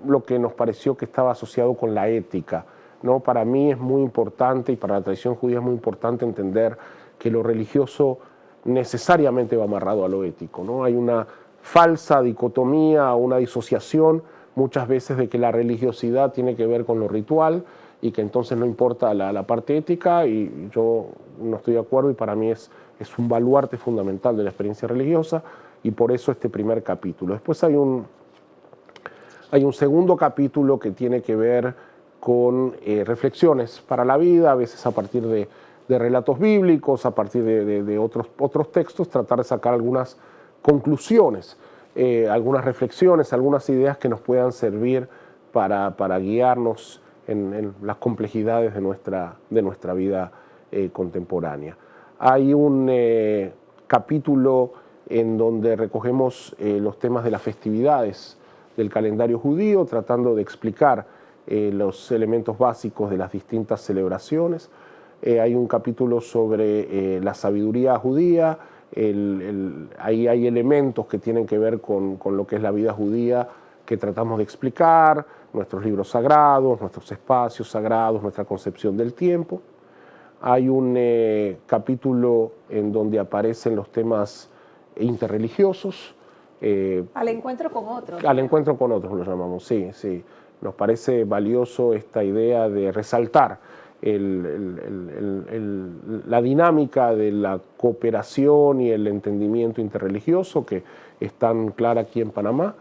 lo que nos pareció que estaba asociado con la ética, ¿no? Para mí es muy importante, y para la tradición judía es muy importante entender que lo religioso necesariamente va amarrado a lo ético, ¿no? Hay una falsa dicotomía, una disociación muchas veces de que la religiosidad tiene que ver con lo ritual y que entonces no importa la parte ética, y yo no estoy de acuerdo, y para mí es un baluarte fundamental de la experiencia religiosa, y por eso este primer capítulo. Después hay un segundo capítulo que tiene que ver con reflexiones para la vida, a veces a partir de relatos bíblicos, a partir de otros textos, tratar de sacar algunas conclusiones, algunas reflexiones, algunas ideas que nos puedan servir para guiarnos en las complejidades de nuestra vida contemporánea. Hay un capítulo en donde recogemos los temas de las festividades del calendario judío, tratando de explicar los elementos básicos de las distintas celebraciones. Hay un capítulo sobre la sabiduría judía, ahí hay elementos que tienen que ver con lo que es la vida judía que tratamos de explicar, nuestros libros sagrados, nuestros espacios sagrados, nuestra concepción del tiempo. Hay un capítulo en donde aparecen los temas interreligiosos. Al encuentro con otros. Al encuentro con otros lo llamamos, sí. Nos parece valioso esta idea de resaltar la dinámica de la cooperación y el entendimiento interreligioso que es tan clara aquí en Panamá.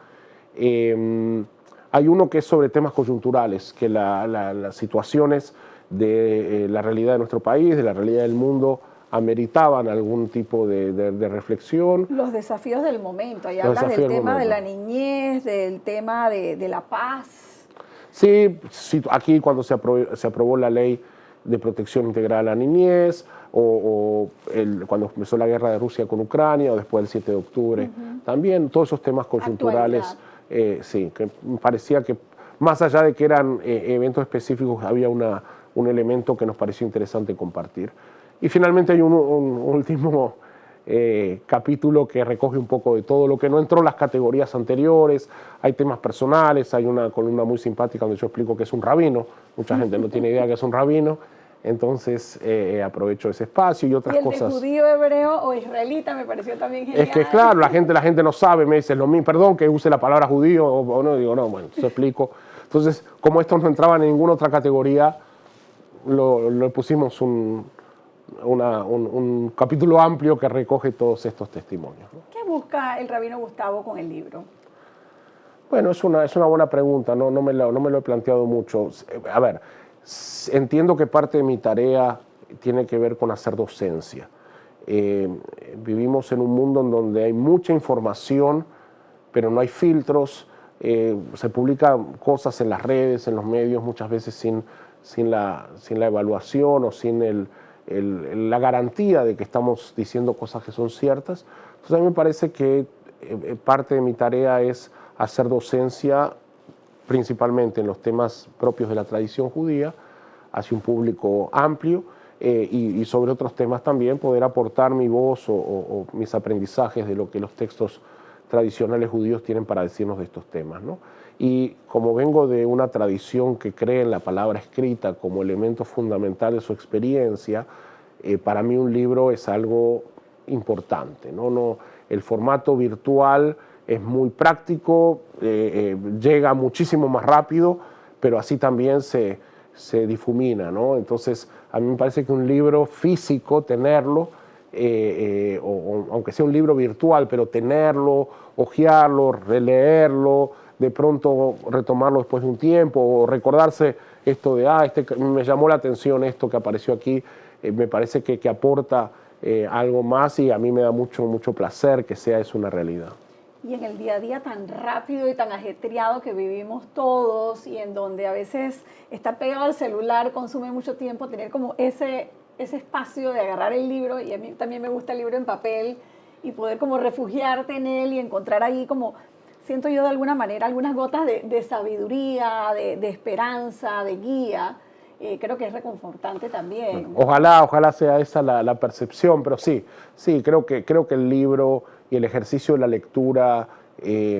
Hay uno que es sobre temas coyunturales, que las situaciones de la realidad de nuestro país, de la realidad del mundo, ameritaban algún tipo de reflexión. Los desafíos del momento, ahí hablas del tema de la niñez, del tema de la paz. Sí, aquí cuando se aprobó la ley de protección integral a la niñez, o cuando empezó la guerra de Rusia con Ucrania, o después del 7 de octubre, también todos esos temas coyunturales, sí, que me parecía que más allá de que eran eventos específicos, había un elemento que nos pareció interesante compartir. Y finalmente hay un último capítulo que recoge un poco de todo lo que no entró en las categorías anteriores. Hay temas personales, hay una columna muy simpática donde yo explico que es un rabino. Mucha gente no tiene idea que es un rabino, entonces aprovecho ese espacio y otras cosas. ¿Y el de judío, hebreo o israelita me pareció también genial? Es que claro, la gente no sabe, me dice, perdón que use la palabra judío o no, digo no, bueno, entonces explico. Entonces, como estos no entraban en ninguna otra categoría, lo pusimos un capítulo amplio que recoge todos estos testimonios, ¿no? ¿Qué busca el rabino Gustavo con el libro? Bueno, es una buena pregunta, no me lo he planteado mucho. A ver, entiendo que parte de mi tarea tiene que ver con hacer docencia. Vivimos en un mundo en donde hay mucha información, pero no hay filtros. Se publican cosas en las redes, en los medios, muchas veces sin la evaluación o sin la garantía de que estamos diciendo cosas que son ciertas. Entonces a mí me parece que parte de mi tarea es hacer docencia principalmente en los temas propios de la tradición judía, hacia un público amplio, y sobre otros temas también poder aportar mi voz o mis aprendizajes de lo que los textos tradicionales judíos tienen para decirnos de estos temas, ¿no? Y como vengo de una tradición que cree en la palabra escrita como elemento fundamental de su experiencia, para mí un libro es algo importante, ¿no? El formato virtual es muy práctico, llega muchísimo más rápido, pero así también se difumina, ¿no? Entonces, a mí me parece que un libro físico, tenerlo, aunque sea un libro virtual, pero tenerlo, hojearlo, releerlo, de pronto retomarlo después de un tiempo, o recordarse esto de, me llamó la atención esto que apareció aquí, me parece que aporta algo más, y a mí me da mucho placer que sea eso una realidad. Y en el día a día tan rápido y tan ajetreado que vivimos todos, y en donde a veces estar pegado al celular consume mucho tiempo, tener como ese espacio de agarrar el libro, y a mí también me gusta el libro en papel, y poder como refugiarte en él y encontrar ahí como, siento yo de alguna manera, algunas gotas de sabiduría, de esperanza, de guía. Creo que es reconfortante también. Ojalá sea esa la percepción, pero sí, creo que el libro y el ejercicio de la lectura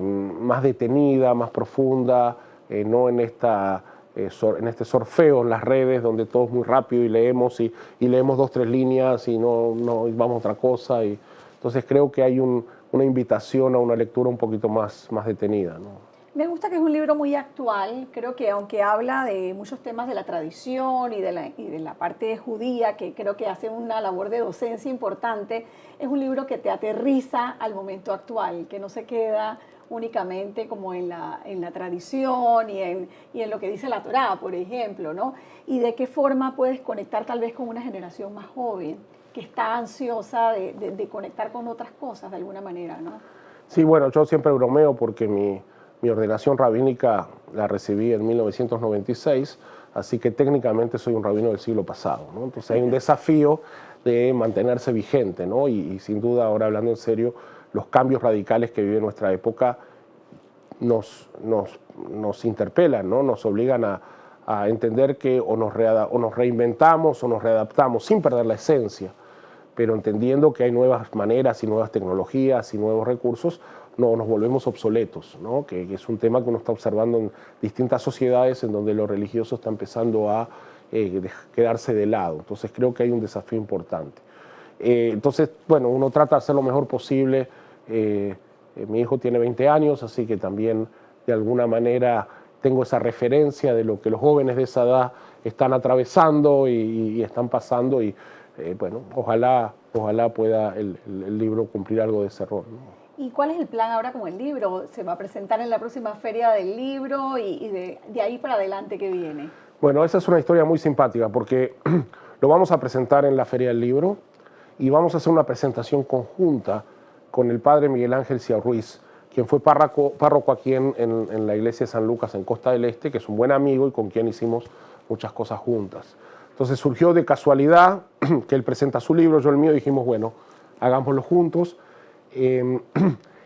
más detenida, más profunda, no en este sorfeo en las redes donde todo es muy rápido y leemos 2 o 3 líneas y no vamos a otra cosa. Entonces creo que hay una invitación a una lectura un poquito más detenida, ¿no? Me gusta que es un libro muy actual. Creo que aunque habla de muchos temas de la tradición y de la parte judía, que creo que hace una labor de docencia importante, es un libro que te aterriza al momento actual, que no se queda únicamente como en la tradición y en lo que dice la Torá, por ejemplo, ¿no? Y de qué forma puedes conectar tal vez con una generación más joven, que está ansiosa de conectar con otras cosas de alguna manera, ¿no? Sí, bueno, yo siempre bromeo porque mi ordenación rabínica la recibí en 1996, así que técnicamente soy un rabino del siglo pasado, ¿no? Entonces hay un desafío de mantenerse vigente, ¿no? Y sin duda, ahora hablando en serio, los cambios radicales que vive nuestra época nos interpelan, ¿no? Nos obligan a entender que o nos reinventamos o nos readaptamos sin perder la esencia, pero entendiendo que hay nuevas maneras y nuevas tecnologías y nuevos recursos, no nos volvemos obsoletos, ¿no? Que es un tema que uno está observando en distintas sociedades en donde lo religioso está empezando a quedarse de lado. Entonces creo que hay un desafío importante. Entonces, bueno, uno trata de hacer lo mejor posible. Mi hijo tiene 20 años, así que también de alguna manera tengo esa referencia de lo que los jóvenes de esa edad están atravesando y están pasando, y bueno, ojalá pueda el libro cumplir algo de ese rol, ¿no? ¿Y cuál es el plan ahora con el libro? ¿Se va a presentar en la próxima feria del libro y de ahí para adelante qué viene? Bueno, esa es una historia muy simpática porque lo vamos a presentar en la Feria del Libro y vamos a hacer una presentación conjunta con el padre Miguel Ángel Ciao Ruiz, quien fue párroco aquí en la iglesia de San Lucas en Costa del Este, que es un buen amigo y con quien hicimos muchas cosas juntas. Entonces surgió de casualidad que él presenta su libro, yo el mío, y dijimos, bueno, hagámoslo juntos.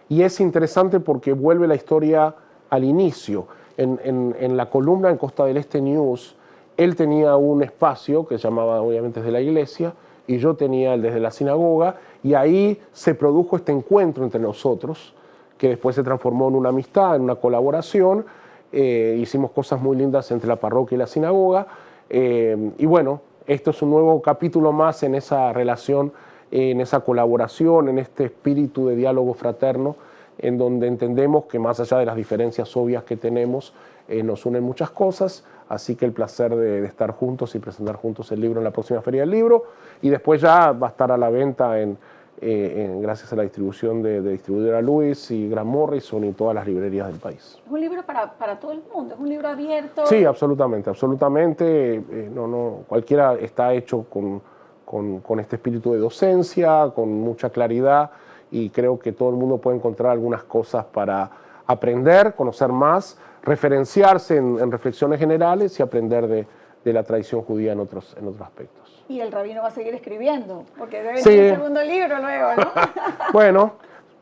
Y es interesante porque vuelve la historia al inicio. En la columna en Costa del Este News, él tenía un espacio que se llamaba obviamente desde la iglesia y yo tenía el desde la sinagoga, y ahí se produjo este encuentro entre nosotros que después se transformó en una amistad, en una colaboración. Hicimos cosas muy lindas entre la parroquia y la sinagoga, y bueno, esto es un nuevo capítulo más en esa relación, en esa colaboración, en este espíritu de diálogo fraterno, en donde entendemos que más allá de las diferencias obvias que tenemos, nos unen muchas cosas, así que el placer de estar juntos y presentar juntos el libro en la próxima Feria del Libro, y después ya va a estar a la venta en gracias a la distribución de Distribuidora Lewis y Grant Morrison y todas las librerías del país. Es un libro para todo el mundo, es un libro abierto. Sí, absolutamente, absolutamente. Cualquiera está hecho con este espíritu de docencia, con mucha claridad, y creo que todo el mundo puede encontrar algunas cosas para aprender, conocer más, referenciarse en reflexiones generales y aprender de la tradición judía en otros aspectos. Y el rabino va a seguir escribiendo, porque debe Sí. ser el segundo libro luego, ¿no? Bueno,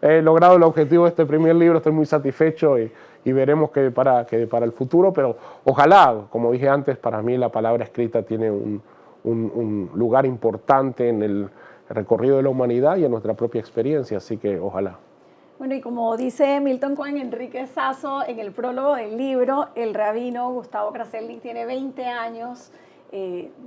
he logrado el objetivo de este primer libro, estoy muy satisfecho y veremos qué depara el futuro, pero ojalá, como dije antes, para mí la palabra escrita tiene un lugar importante en el recorrido de la humanidad y en nuestra propia experiencia, así que ojalá. Bueno, y como dice Milton Cohen Enrique Sasso en el prólogo del libro, el rabino Gustavo Kraszelnik tiene 20 años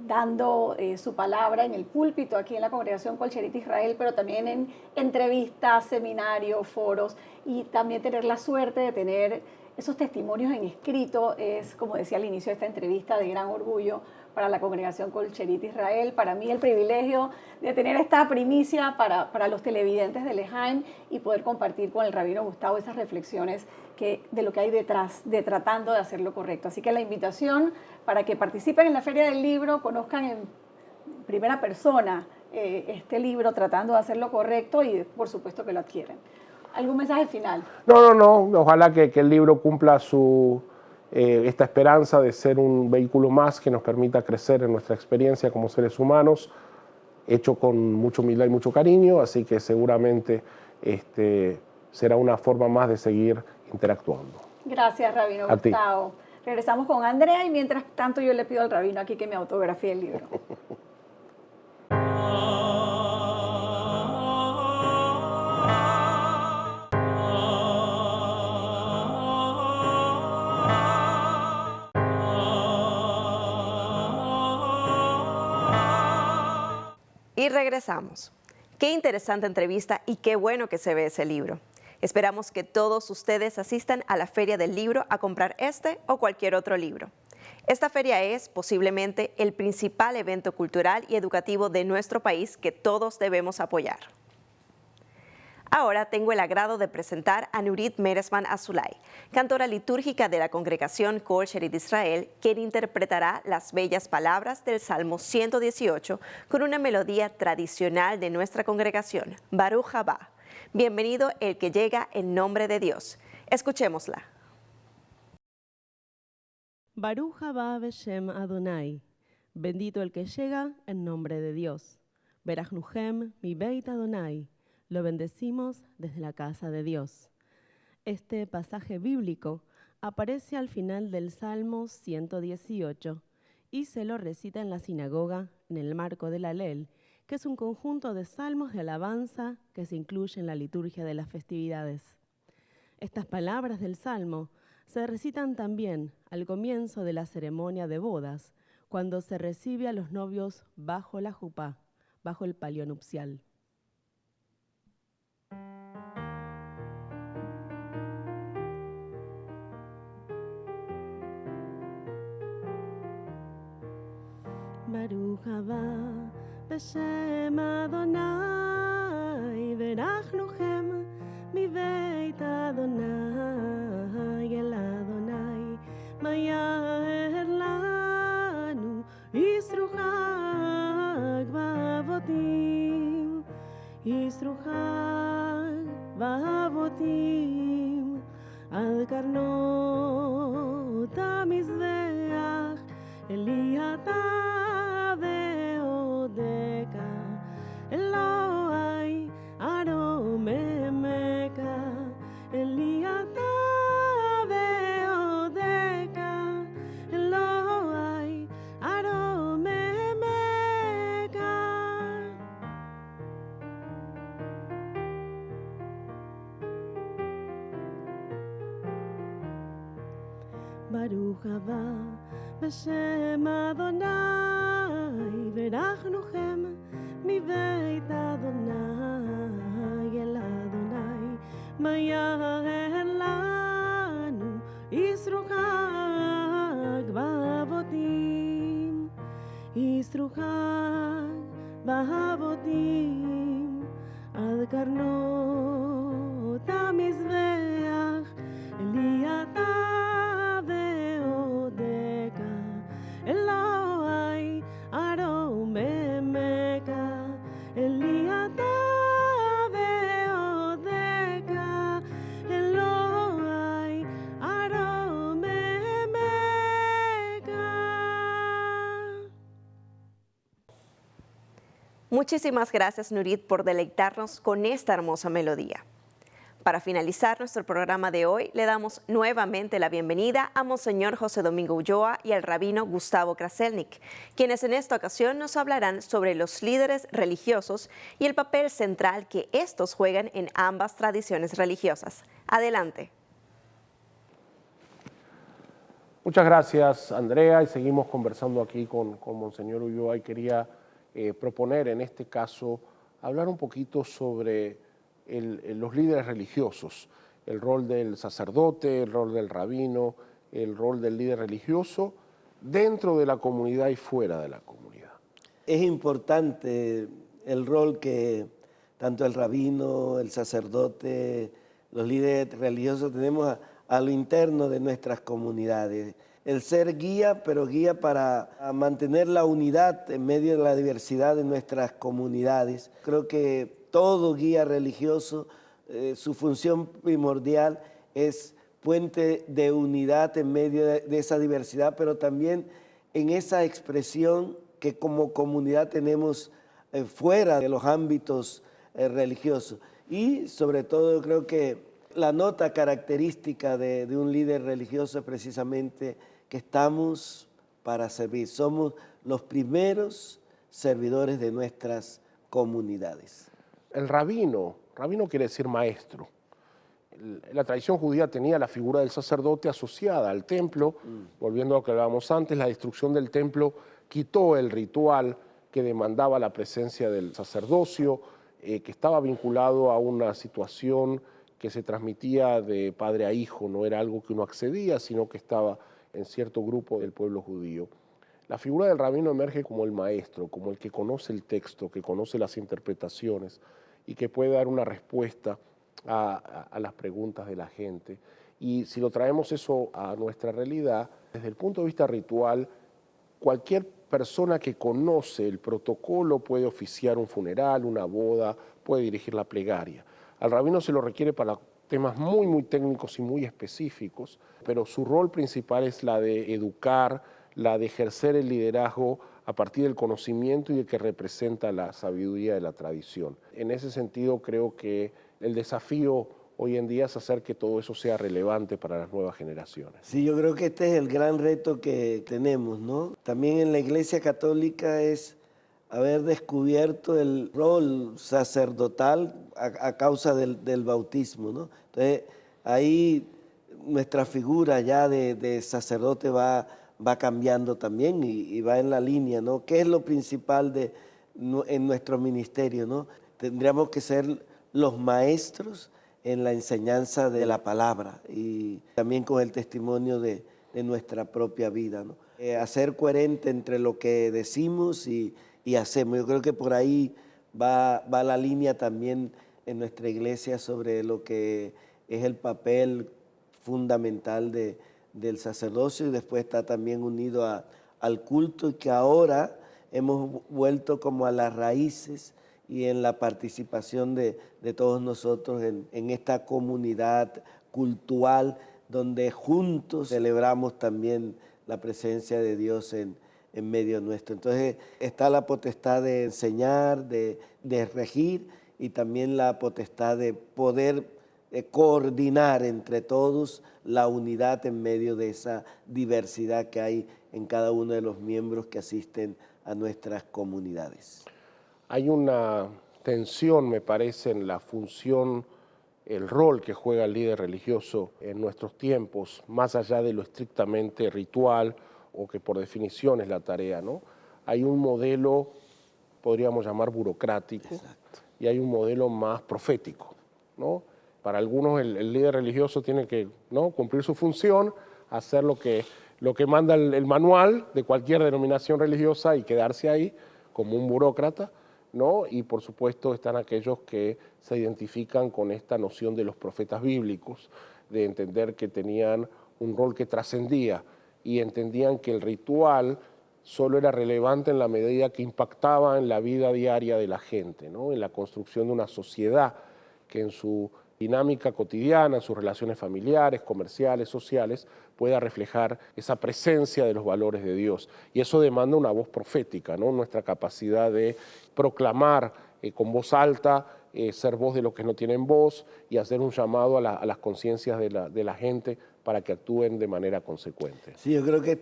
dando su palabra en el púlpito aquí en la Congregación Kol Sherit Israel, pero también en entrevistas, seminarios, foros, y también tener la suerte de tener esos testimonios en escrito es, como decía al inicio de esta entrevista, de gran orgullo para la Congregación Kol Sherit Israel. Para mí el privilegio de tener esta primicia para los televidentes de Lejaim y poder compartir con el rabino Gustavo esas reflexiones de lo que hay detrás de tratando de hacer lo correcto. Así que la invitación para que participen en la Feria del Libro, conozcan en primera persona este libro tratando de hacer lo correcto y por supuesto que lo adquieren. ¿Algún mensaje final? No. Ojalá que el libro cumpla esta esperanza de ser un vehículo más que nos permita crecer en nuestra experiencia como seres humanos, hecho con mucha humildad y mucho cariño, así que seguramente será una forma más de seguir interactuando. Gracias, rabino A ti. Gustavo. Regresamos con Andrea y mientras tanto yo le pido al rabino aquí que me autografíe el libro. Y regresamos. Qué interesante entrevista y qué bueno que se ve ese libro. Esperamos que todos ustedes asistan a la Feria del Libro a comprar este o cualquier otro libro. Esta feria es posiblemente el principal evento cultural y educativo de nuestro país que todos debemos apoyar. Ahora tengo el agrado de presentar a Nurit Meresman Azulay, cantora litúrgica de la Congregación Kol Sherit Israel, quien interpretará las bellas palabras del Salmo 118 con una melodía tradicional de nuestra congregación, Baruch Haba. Bienvenido el que llega en nombre de Dios. Escuchémosla. Baruch haba beshem Adonai. Bendito el que llega en nombre de Dios. Berachnuchem mi beit Adonai. Lo bendecimos desde la casa de Dios. Este pasaje bíblico aparece al final del Salmo 118 y se lo recita en la sinagoga en el marco del Halel, que es un conjunto de salmos de alabanza que se incluye en la liturgia de las festividades. Estas palabras del Salmo se recitan también al comienzo de la ceremonia de bodas, cuando se recibe a los novios bajo la jupá, bajo el palio nupcial. Baruch haba beshem Adonai, berachnuchem mi beit Adonai, el Adonai mayaher lanu, yisruchag va'avotim, yisruchag va'avotim, al karnot hamizbeach, eliata Eloi aromemeka, Eliata veodeka, Eloi aromemeka. Baruch haba beshem Adonai, berachnuchem mi beit Adonai, el Adonai mayaher lanu, yisruchag va'avotim, yisruchag va'avotim, עד קרנות המזבח, לי אתה ועודך, אלוהי ארוממך, לי אתה ועודך, אלוהי ארוממך. Muchísimas gracias, Nurit, por deleitarnos con esta hermosa melodía. Para finalizar nuestro programa de hoy, le damos nuevamente la bienvenida a Monseñor José Domingo Ulloa y al rabino Gustavo Kraselnik, quienes en esta ocasión nos hablarán sobre los líderes religiosos y el papel central que estos juegan en ambas tradiciones religiosas. Adelante. Muchas gracias, Andrea, y seguimos conversando aquí con Monseñor Ulloa y quería proponer en este caso hablar un poquito sobre los líderes religiosos, el rol del sacerdote, el rol del rabino, el rol del líder religioso dentro de la comunidad y fuera de la comunidad. Es importante el rol que tanto el rabino, el sacerdote, los líderes religiosos tenemos a lo interno de nuestras comunidades. El ser guía, pero guía para mantener la unidad en medio de la diversidad de nuestras comunidades. Creo que todo guía religioso, su función primordial es puente de unidad en medio de esa diversidad, pero también en esa expresión que como comunidad tenemos fuera de los ámbitos religiosos. Y sobre todo yo creo que la nota característica de un líder religioso es precisamente que estamos para servir. Somos los primeros servidores de nuestras comunidades. El rabino quiere decir maestro. La tradición judía tenía la figura del sacerdote asociada al templo. Volviendo a lo que hablábamos antes, la destrucción del templo quitó el ritual que demandaba la presencia del sacerdocio, que estaba vinculado a una situación que se transmitía de padre a hijo, no era algo que uno accedía, sino que estaba en cierto grupo del pueblo judío. La figura del rabino emerge como el maestro, como el que conoce el texto, que conoce las interpretaciones y que puede dar una respuesta a las preguntas de la gente. Y si lo traemos eso a nuestra realidad, desde el punto de vista ritual, cualquier persona que conoce el protocolo puede oficiar un funeral, una boda, puede dirigir la plegaria. Al rabino se lo requiere para temas muy, muy técnicos y muy específicos, pero su rol principal es la de educar, la de ejercer el liderazgo a partir del conocimiento y de que representa la sabiduría de la tradición. En ese sentido, creo que el desafío hoy en día es hacer que todo eso sea relevante para las nuevas generaciones. Sí, yo creo que este es el gran reto que tenemos, ¿no? También en la Iglesia Católica es haber descubierto el rol sacerdotal a causa del bautismo, ¿no? Entonces, ahí nuestra figura ya de sacerdote va cambiando también y va en la línea, ¿no? ¿Qué es lo principal en nuestro ministerio, ¿no? Tendríamos que ser los maestros en la enseñanza de la palabra y también con el testimonio de nuestra propia vida, ¿no? Hacer coherente entre lo que decimos y hacemos. Yo creo que por ahí va la línea también en nuestra iglesia sobre lo que es el papel fundamental del sacerdocio y después está también unido al culto y que ahora hemos vuelto como a las raíces y en la participación de todos nosotros en esta comunidad cultural donde juntos celebramos también la presencia de Dios en medio nuestro. Entonces está la potestad de enseñar, de regir y también la potestad de poder coordinar entre todos la unidad en medio de esa diversidad que hay en cada uno de los miembros que asisten a nuestras comunidades. Hay una tensión, me parece, en la función, el rol que juega el líder religioso en nuestros tiempos, más allá de lo estrictamente ritual o que por definición es la tarea, ¿no? Hay un modelo, podríamos llamar burocrático, exacto, y hay un modelo más profético, ¿no? Para algunos el líder religioso tiene que, ¿no?, cumplir su función, hacer lo que manda el manual de cualquier denominación religiosa y quedarse ahí como un burócrata. ¿no? Y por supuesto están aquellos que se identifican con esta noción de los profetas bíblicos, de entender que tenían un rol que trascendía y entendían que el ritual solo era relevante en la medida que impactaba en la vida diaria de la gente, ¿no? En la construcción de una sociedad que en su dinámica cotidiana, en sus relaciones familiares, comerciales, sociales, pueda reflejar esa presencia de los valores de Dios. Y eso demanda una voz profética, ¿no? Nuestra capacidad de proclamar con voz alta, ser voz de los que no tienen voz y hacer un llamado a las conciencias de la gente para que actúen de manera consecuente. Sí, yo creo que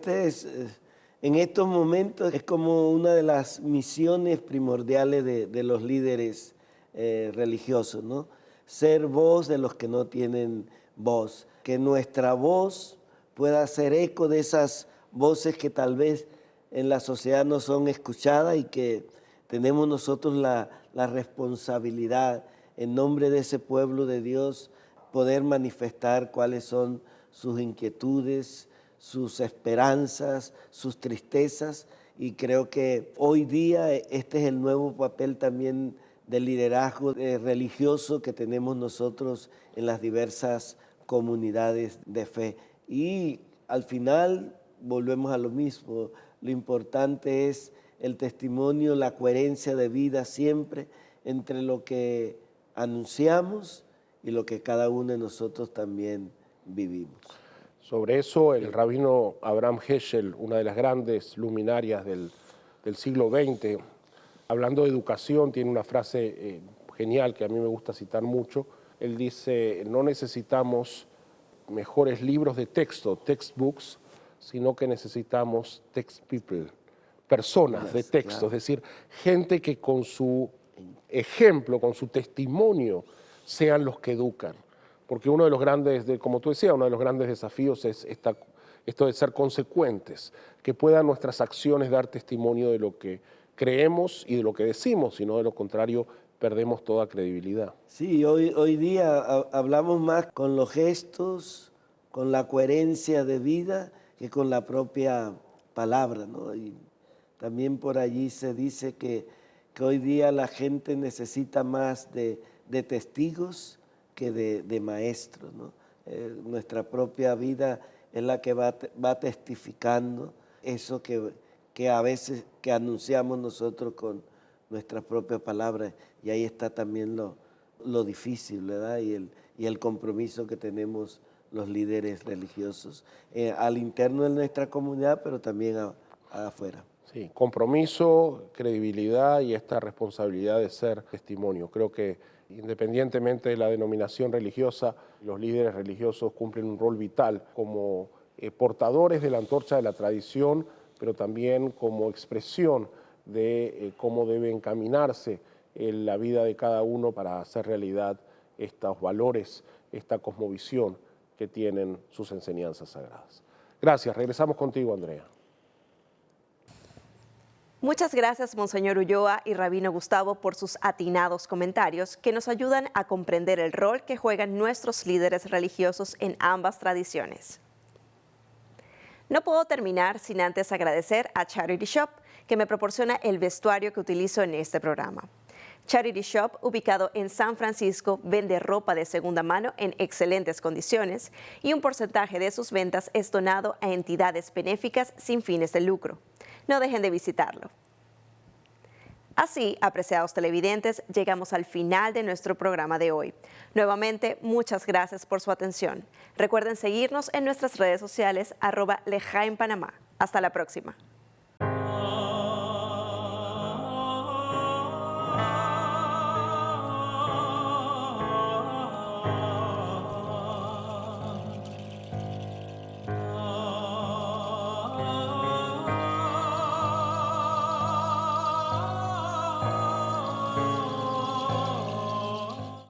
en estos momentos es como una de las misiones primordiales de los líderes religiosos, ¿no? Ser voz de los que no tienen voz, que nuestra voz pueda hacer eco de esas voces que tal vez en la sociedad no son escuchadas y que tenemos nosotros la responsabilidad en nombre de ese pueblo de Dios poder manifestar cuáles son sus inquietudes, sus esperanzas, sus tristezas, y creo que hoy día este es el nuevo papel también del liderazgo religioso que tenemos nosotros en las diversas comunidades de fe. Y al final volvemos a lo mismo, lo importante es el testimonio, la coherencia de vida siempre entre lo que anunciamos y lo que cada uno de nosotros también vivimos. Sobre eso, el rabino Abraham Heschel, una de las grandes luminarias del siglo XX, hablando de educación, tiene una frase genial que a mí me gusta citar mucho. Él dice, no necesitamos mejores libros de texto, textbooks, sino que necesitamos text people, personas de texto, claro. Es decir, gente que con su ejemplo, con su testimonio, sean los que educan. Porque uno de los grandes, como tú decías, uno de los grandes desafíos es esto de ser consecuentes, que puedan nuestras acciones dar testimonio de lo que creemos y de lo que decimos, sino de lo contrario perdemos toda credibilidad. Sí, hoy día hablamos más con los gestos, con la coherencia de vida, que con la propia palabra, ¿no? Y también por allí se dice que hoy día la gente necesita más de testigos que de maestros, ¿no? Nuestra propia vida es la que va testificando eso que a veces que anunciamos nosotros con nuestras propias palabras, y ahí está también lo difícil, ¿verdad? Y el compromiso que tenemos los líderes religiosos al interno de nuestra comunidad, pero también afuera. Sí, compromiso, credibilidad y esta responsabilidad de ser testimonio. Creo que independientemente de la denominación religiosa, los líderes religiosos cumplen un rol vital como portadores de la antorcha de la tradición, pero también como expresión de cómo debe encaminarse la vida de cada uno para hacer realidad estos valores, esta cosmovisión que tienen sus enseñanzas sagradas. Gracias. Regresamos contigo, Andrea. Muchas gracias, Monseñor Ulloa y Rabino Gustavo, por sus atinados comentarios que nos ayudan a comprender el rol que juegan nuestros líderes religiosos en ambas tradiciones. No puedo terminar sin antes agradecer a Charity Shop, que me proporciona el vestuario que utilizo en este programa. Charity Shop, ubicado en San Francisco, vende ropa de segunda mano en excelentes condiciones y un porcentaje de sus ventas es donado a entidades benéficas sin fines de lucro. No dejen de visitarlo. Así, apreciados televidentes, llegamos al final de nuestro programa de hoy. Nuevamente, muchas gracias por su atención. Recuerden seguirnos en nuestras redes sociales @lejaenpanamá. Hasta la próxima.